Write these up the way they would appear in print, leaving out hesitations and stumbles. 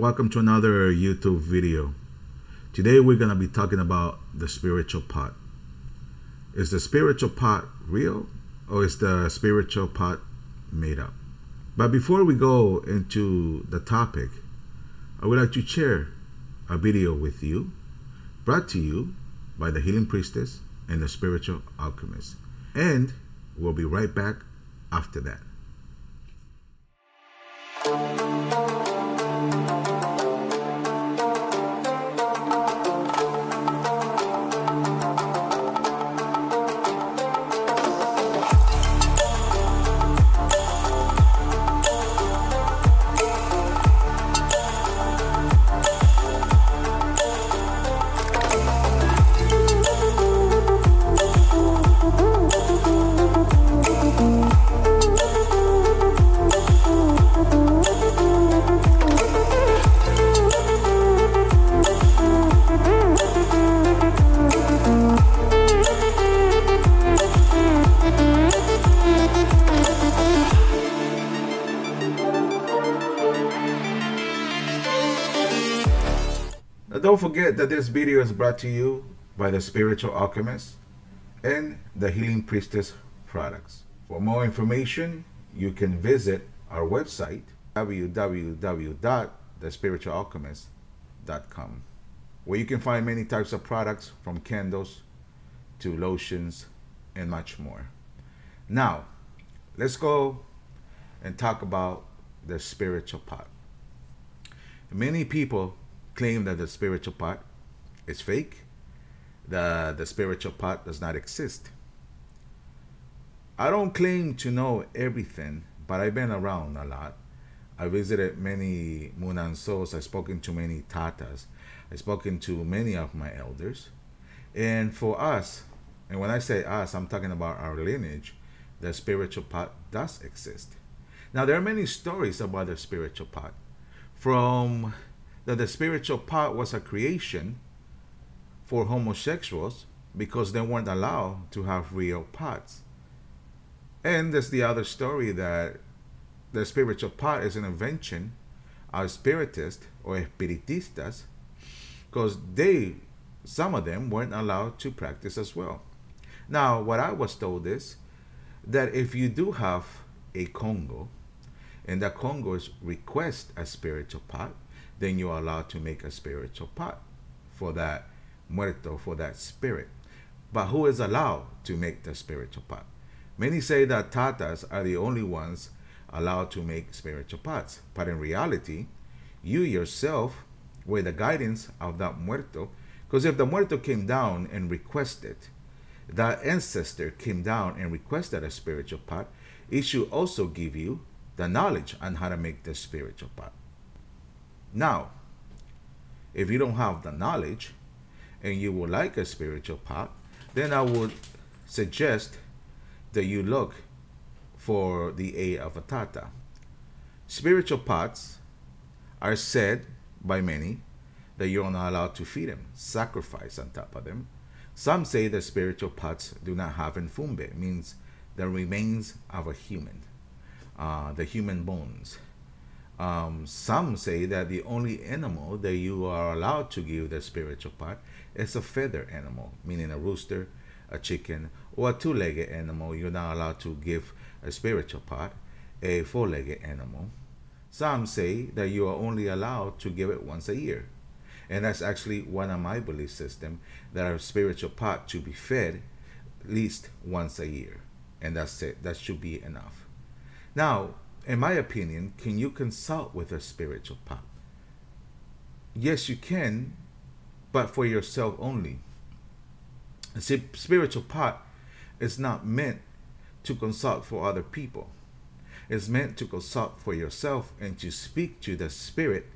welcome to another YouTube video. Today we're going to be talking about the spiritual pot. Is the spiritual pot real, or is the spiritual pot made up? But before we go into the topic, I would like to share a video with you, brought to you by the Healing Priestess and the Spiritual Alchemist. And we'll be right back after that. Don't forget that this video is brought to you by the Spiritual Alchemist and the Healing Priestess products. For more information, you can visit our website, www.thespiritualalchemist.com, where you can find many types of products from candles to lotions and much more. Now, let's go and talk about the spiritual pot. Many people claim that the spiritual pot is fake. The spiritual pot does not exist. I don't claim to know everything, but I've been around a lot. I visited many Munansos. I've spoken to many Tatas. I've spoken to many of my elders. And for us, and when I say us, I'm talking about our lineage, the spiritual pot does exist. Now, there are many stories about the spiritual pot. From that the spiritual pot was a creation for homosexuals because they weren't allowed to have real pots. And there's the other story that the spiritual pot is an invention of spiritists or espiritistas because some of them weren't allowed to practice as well. Now, what I was told is that if you do have a Congo and the Congos request a spiritual pot, then you're allowed to make a spiritual pot for that muerto, for that spirit. But who is allowed to make the spiritual pot? Many say that Tatas are the only ones allowed to make spiritual pots. But in reality, you yourself, with the guidance of that muerto, because if the muerto came down and requested, that ancestor came down and requested a spiritual pot, it should also give you the knowledge on how to make the spiritual pot. Now, if you don't have the knowledge and you would like a spiritual pot, then I would suggest that you look for the aid of a Tata. Spiritual pots are said by many that you're not allowed to feed them, sacrifice on top of them. Some say that spiritual pots do not have enfumbe, means the remains of a human, the human bones. Some say that the only animal that you are allowed to give the spiritual pot is a feather animal, meaning a rooster, a chicken, or a two-legged animal. You're not allowed to give a spiritual pot, a four-legged animal. Some say that you are only allowed to give it once a year. And that's actually one of my belief systems, that a spiritual pot should be fed at least once a year. And that's it. That should be enough. Now, in my opinion, can you consult with a spiritual pot? Yes, you can, but for yourself only. A spiritual pot is not meant to consult for other people. It's meant to consult for yourself and to speak to the spirit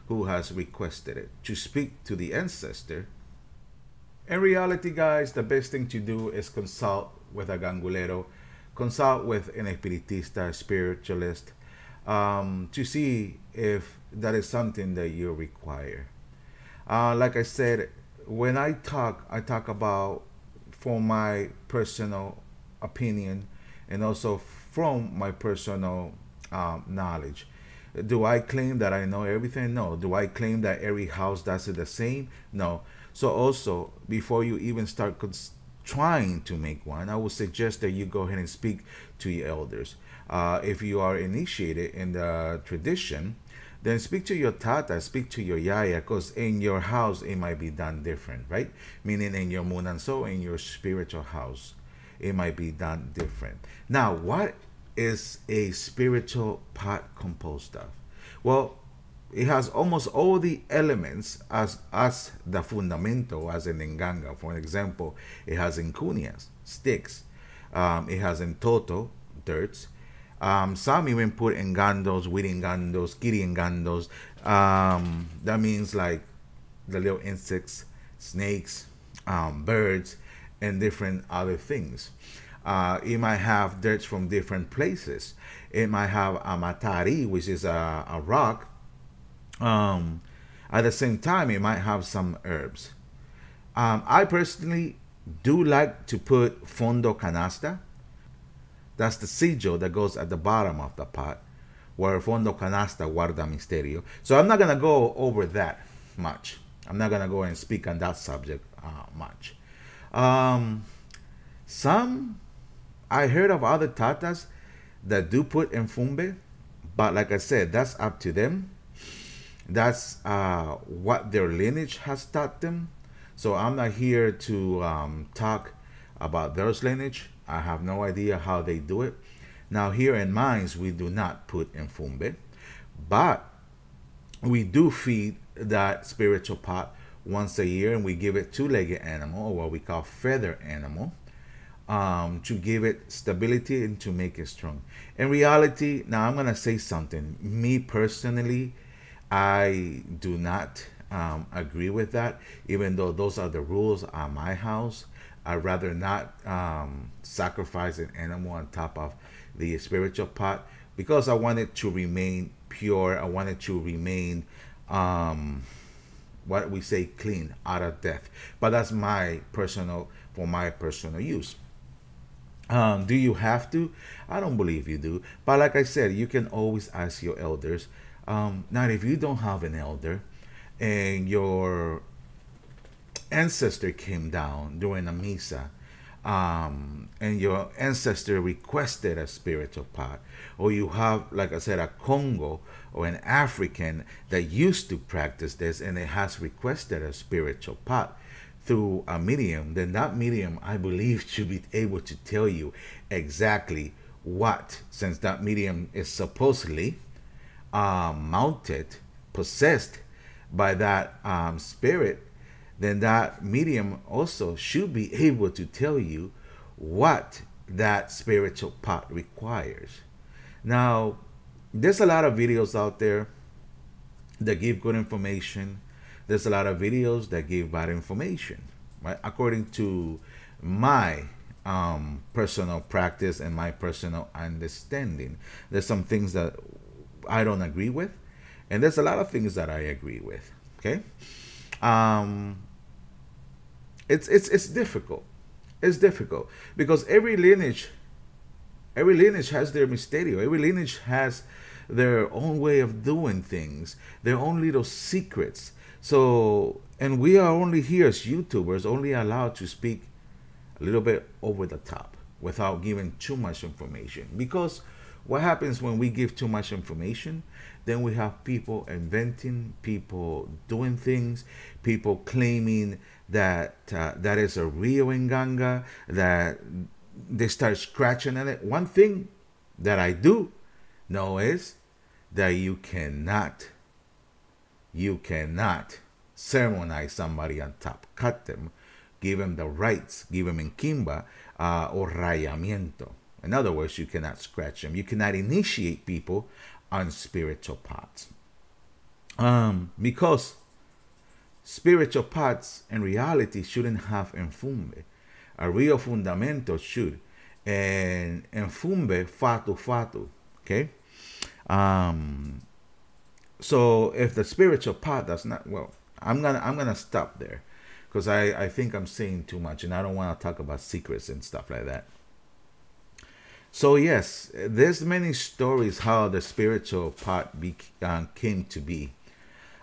who has requested it, to speak to the ancestor. In reality, guys, the best thing to do is consult with a gangulero, consult with an espiritista, spiritualist, to see if that is something that you require. Like I said, when I talk about from my personal opinion and also from my personal knowledge. Do I claim that I know everything? No. Do I claim that every house does it the same? No. So also, before you even start trying to make one, I would suggest that you go ahead and speak to your elders. If you are initiated in the tradition, then speak to your tata, speak to your yaya, because in your house it might be done different, right? Meaning in your munanso, in your spiritual house, it might be done different. Now, what is a spiritual pot composed of? Well, it has almost all the elements as the fundamento, as in nganga. For example, it has incunias, sticks. It has entoto, dirts. Some even put engandos, wiringandos, kiringandos. That means like the little insects, snakes, birds, and different other things. It might have dirt from different places. It might have a matari, which is a rock. At the same time, it might have some herbs. I personally do like to put fondo canasta. That's the sigil that goes at the bottom of the pot, where fondo canasta guarda misterio. So I'm not going to go over that much. I'm not going to go and speak on that subject much. Some, I heard of other tatas that do put enfumbe, but like I said, that's up to them. That's what their lineage has taught them. So I'm not here to talk about their lineage. I have no idea how they do it. Now here in mines, we do not put enfumbe, but we do feed that spiritual pot once a year, and we give it two-legged animal, or what we call feather animal, to give it stability and to make it strong. In reality, now I'm gonna say something. Me personally, I do not agree with that, even though those are the rules at my house. I'd rather not sacrifice an animal on top of the spiritual pot, because I want it to remain pure. I want it to remain, what we say, clean, out of death. But that's for my personal use. Do you have to? I don't believe you do. But like I said, you can always ask your elders. Now, if you don't have an elder and your ancestor came down during a misa, and your ancestor requested a spiritual pot, or you have, like I said, a Congo or an African that used to practice this and it has requested a spiritual pot through a medium, then that medium, I believe, should be able to tell you exactly what, since that medium is supposedly mounted, possessed by that spirit, then that medium also should be able to tell you what that spiritual pot requires. Now, there's a lot of videos out there that give good information. There's a lot of videos that give bad information, right? According to my personal practice and my personal understanding, there's some things that I don't agree with, and there's a lot of things that I agree with. Okay, it's difficult. It's difficult because every lineage has their misterio. Every lineage has their own way of doing things, their own little secrets. So, and we are only here as YouTubers, only allowed to speak a little bit over the top without giving too much information. Because what happens when we give too much information? Then we have people inventing, people doing things, people claiming that that is a real Nganga, that they start scratching at it. One thing that I do know is that you cannot ceremonize somebody on top, cut them, give them the rights, give them in kimba or rayamiento. In other words, you cannot scratch them. You cannot initiate people on spiritual pots. Because spiritual pots in reality shouldn't have enfumbe. A real fundamento should. And enfumbe fatu. Okay? So if the spiritual pot does not, well, I'm gonna stop there, because I think I'm saying too much and I don't want to talk about secrets and stuff like that. So yes, there's many stories how the spiritual part came to be.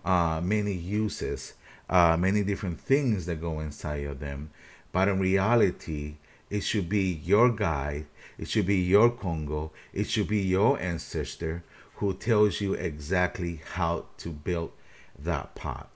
Many uses, many different things that go inside of them. But in reality, it should be your guide, it should be your Congo, it should be your ancestor who tells you exactly how to build that pot.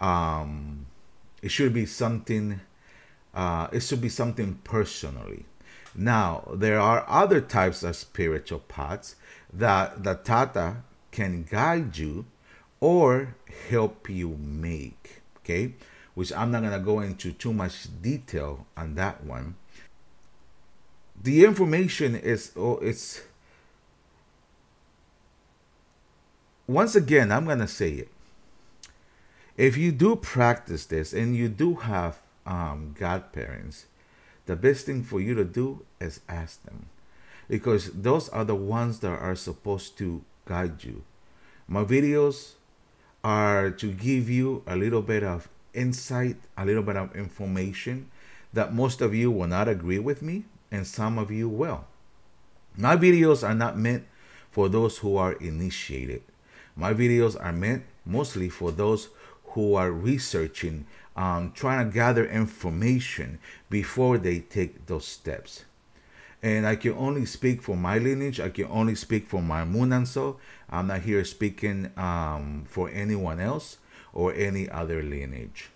Um, it should be something. It should be something personally. Now there are other types of spiritual pots that the Tata can guide you or help you make. Okay, which I'm not gonna go into too much detail on that one. The information is, oh, it's, once again, I'm gonna say it. If you do practice this and you do have godparents, the best thing for you to do is ask them, because those are the ones that are supposed to guide you. My videos are to give you a little bit of insight, a little bit of information that most of you will not agree with me, and some of you will. My videos are not meant for those who are initiated. My videos are meant mostly for those who are researching, trying to gather information before they take those steps. And I can only speak for my lineage. I can only speak for my Munanso. I'm not here speaking for anyone else or any other lineage.